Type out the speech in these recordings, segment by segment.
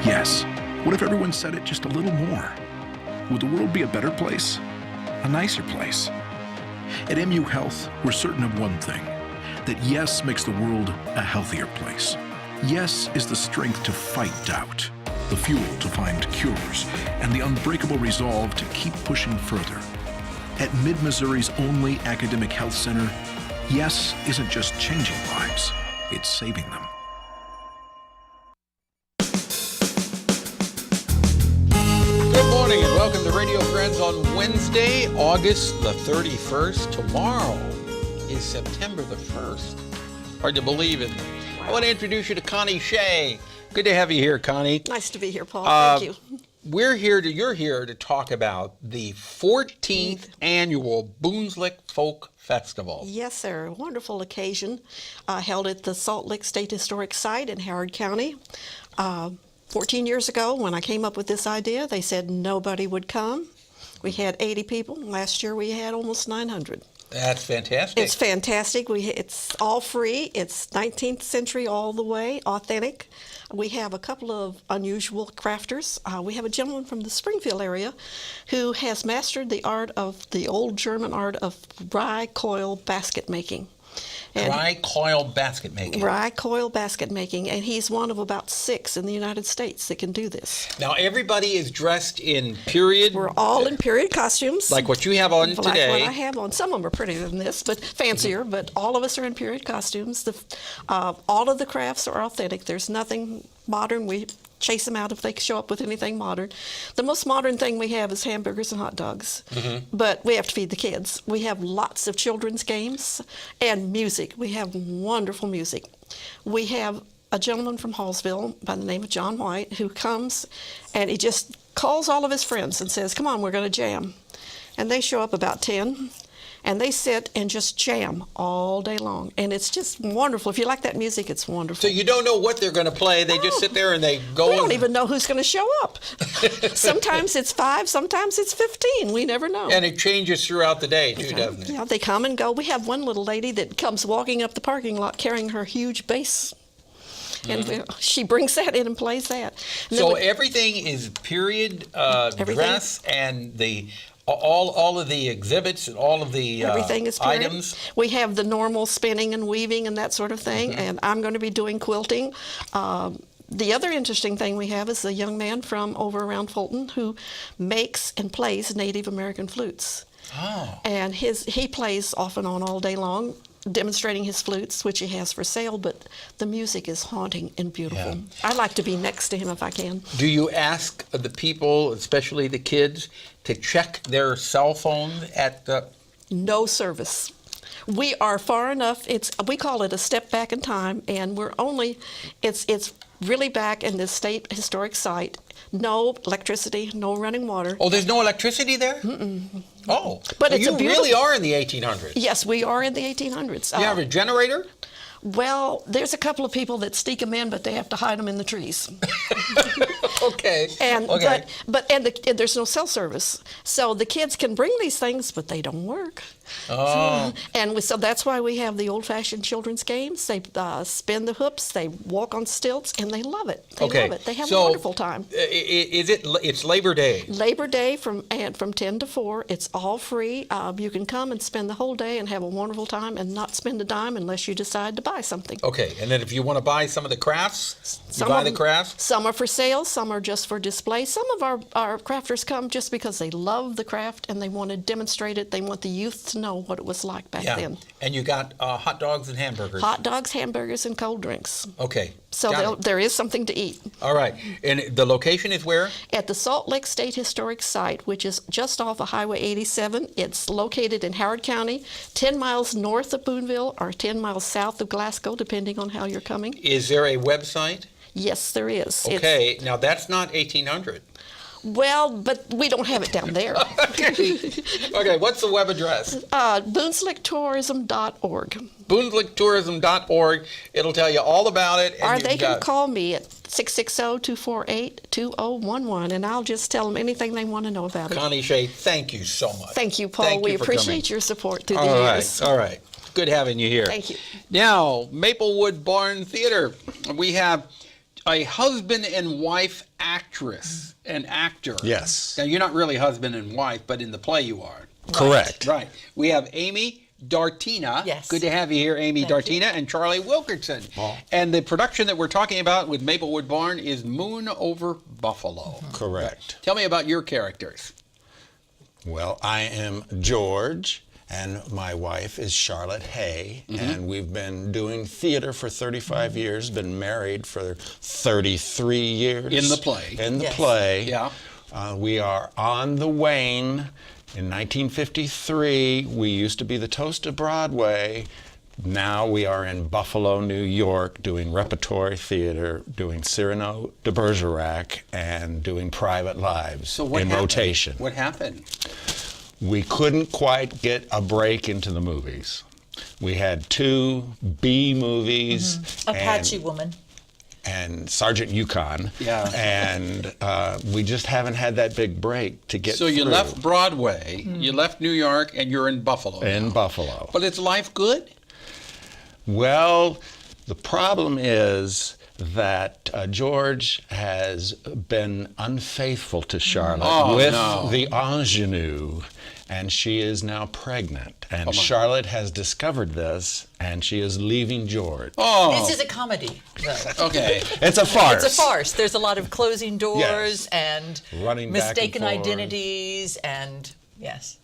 Yes, what if everyone said it just a little more? Would the world be a better place? A nicer place? At MU Health, we're certain of one thing, that yes makes the world a healthier place. Yes is the strength to fight doubt, the fuel to find cures, and the unbreakable resolve to keep pushing further. At Mid-Missouri's only academic health center, yes isn't just changing lives, it's saving them. Good morning and welcome to Radio Friends on Wednesday, August the 31st. Tomorrow is September the 1st. Hard to believe it. I want to introduce you to Connie Shay. Good to have you here, Connie. Nice to be here, Paul. Thank you. You're here to talk about the 14th annual Boonslick Folk Festival. Yes, sir. A wonderful occasion held at the Salt Lick State Historic Site in Howard County. 14 years ago, when I came up with this idea, they said nobody would come. We had 80 people. Last year, we had almost 900. That's fantastic. It's fantastic. It's all free. It's 19th century all the way, authentic. We have a couple of unusual crafters. We have a gentleman from the Springfield area who has mastered the old German art of rye coil basket making. Rye coil basket making. Rye coil basket making, and he's one of about 6 in the United States that can do this. Now, everybody is dressed in period. We're all in period costumes. Like what you have on today. Like what I have on. Some of them are prettier than this, but fancier, but all of us are in period costumes. All of the crafts are authentic. There's nothing modern. We chase them out if they show up with anything modern. The most modern thing we have is hamburgers and hot dogs, but we have to feed the kids. We have lots of children's games and music. We have wonderful music. We have a gentleman from Hallsville by the name of John White who comes and he just calls all of his friends and says, come on, we're going to jam. And they show up about 10. And they sit and just jam all day long. And it's just wonderful. If you like that music, it's wonderful. So you don't know what they're going to play. They just sit there and they go. We don't even know who's going to show up. Sometimes it's 5, sometimes it's 15. We never know. And it changes throughout the day, too, doesn't it? Yeah, they come and go. We have one little lady that comes walking up the parking lot carrying her huge bass. And she brings that in and plays that. And so everything is period dress and the... All of the exhibits and all of the everything is items. We have the normal spinning and weaving and that sort of thing, and I'm going to be doing quilting. The other interesting thing we have is a young man from over around Fulton who makes and plays Native American flutes. Oh. And he plays off and on all day long, demonstrating his flutes, which he has for sale, but the music is haunting and beautiful. Yeah. I like to be next to him if I can. Do you ask the people, especially the kids, to check their cell phone at the... No service. We are far enough, we call it a step back in time, and it's really back in the state historic site. No electricity, no running water. Oh, there's no electricity there? Mm-mm. Oh, but so you really are in the 1800s. Yes, we are in the 1800s. You have a generator? Well, there's a couple of people that sneak them in, but they have to hide them in the trees. Okay. And there's no cell service, so the kids can bring these things, but they don't work. Oh. So that's why we have the old-fashioned children's games. They spin the hoops, they walk on stilts, and they love it. They love it. They have a wonderful time. It's Labor Day? Labor Day from 10 to 4. It's all free. You can come and spend the whole day and have a wonderful time and not spend a dime unless you decide to buy something. Okay, and then if you want to buy some of the crafts, you buy the crafts? Some are for sale, some are just for display. Some of our crafters come just because they love the craft and they want to demonstrate it. They want the youth to know what it was like back then. And you got hot dogs and hamburgers. Hot dogs, hamburgers, and cold drinks. Okay. So there is something to eat. All right. And the location is where? At the Salt Lake State Historic Site, which is just off of Highway 87. It's located in Howard County, 10 miles north of Boonville or 10 miles south of Glasgow, depending on how you're coming. Is there a website? Yes, there is. Okay. Now, that's not 1800. Well, but we don't have it down there. Okay, what's the web address? Boonslicktourism.org. Boonslicktourism.org. It'll tell you all about it. Or they can call me at 660-248-2011, and I'll just tell them anything they want to know about it. Connie Shay, thank you so much. Thank you, Paul. We appreciate your support through the years. All right. Good having you here. Thank you. Now, Maplewood Barn Theatre. We have a husband and wife actress and actor. Yes. Now, you're not really husband and wife, but in the play you are. Correct. Right. We have Amy Drtina. Yes. Good to have you here, Amy Thank Drtina, and Charlie Wilkerson. Oh. And the production that we're talking about with Maplewood Barn is Moon Over Buffalo. Correct. Tell me about your characters. Well, I am George, and my wife is Charlotte Hay, and we've been doing theater for 35 years, been married for 33 years. In the play. In the Yes. play. Yeah. We are on the wane. In 1953, we used to be the toast of Broadway. Now we are in Buffalo, New York, doing repertory theater, doing Cyrano de Bergerac, and doing Private Lives So what in happened? rotation. What happened? We couldn't quite get a break into the movies. We had 2 B movies. Apache Woman. And Sergeant Yukon. Yeah. And we just haven't had that big break to get So you through. left Broadway, you left New York, and you're in Buffalo In now. Buffalo. But is life good? Well, the problem is that George has been unfaithful to Charlotte with the ingenue, and she is now pregnant. And Charlotte has discovered this, and she is leaving George. Oh, This is a comedy, though. okay. It's a farce. It's a farce. There's a lot of closing doors and Running back and mistaken forth. identities and yes.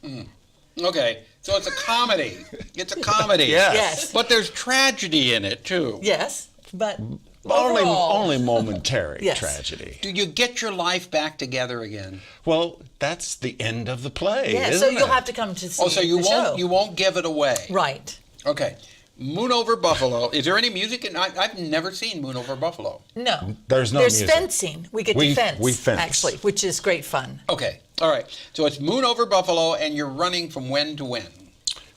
Okay, so it's a comedy. It's a comedy. Yes. Yes. But there's tragedy in it, too. Yes, but Only, overall, only momentary Yes. tragedy. Do you get your life back together again? Well, that's the end of the play, yeah. isn't So you'll it? have to come to see Oh, so you the won't show. you won't give it away. Right. Okay. Moon Over Buffalo. Is there any music? I've never seen Moon Over Buffalo. No. There's no There's music. fencing. We get We- to fence. we fence. Actually, which is great fun. Okay. All right. So it's Moon Over Buffalo, and you're running from when to when?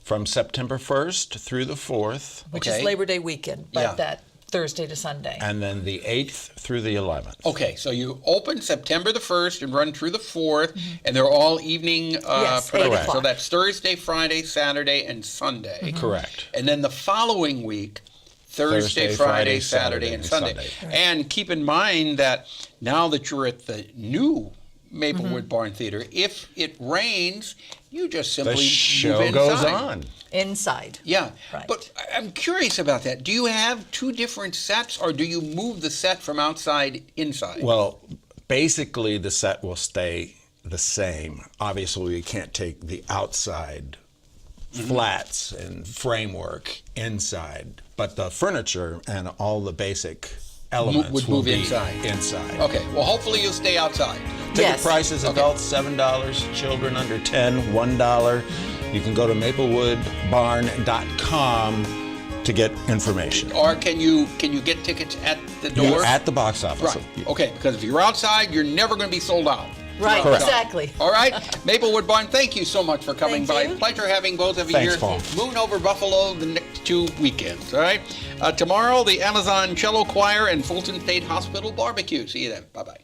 From September 1st through the 4th, Which Okay. is Labor Day weekend, but Yeah. that Thursday to Sunday. and then the 8th through the 11th. Okay, so you open September the 1st and run through the 4th, and they're all evening Yes, 8 productions. So o'clock. that's Thursday, Friday, Saturday, and Sunday. Correct. And then the following week, Thursday, Friday, Saturday, and Sunday. Sunday. And keep in mind that now that you're at the new Maplewood Barn Theatre, if it rains, you just simply The move show inside. goes on. Inside. Yeah, Right. but I'm curious about that. Do you have 2 different sets, or do you move the set from outside inside? Well, basically the set will stay the same. Obviously, you can't take the outside flats and framework inside, but the furniture and all the basic elements would will move be inside. inside. Okay, well, hopefully you'll stay outside. Ticket Yes. prices, adults $7, children under 10, $1. You can go to maplewoodbarn.com to get information. Or can you get tickets at the door? You're at the box office. Right. Okay, because if you're outside, you're never going to be sold out. Right, Correct. exactly. All right, Maplewood Barn, thank you so much for coming Thank by. you. Pleasure having both of you Thanks, here. Paul. Moon Over Buffalo the next 2 weekends, all right? Tomorrow, the Amazon Cello Choir and Fulton State Hospital Barbecue. See you then. Bye-bye.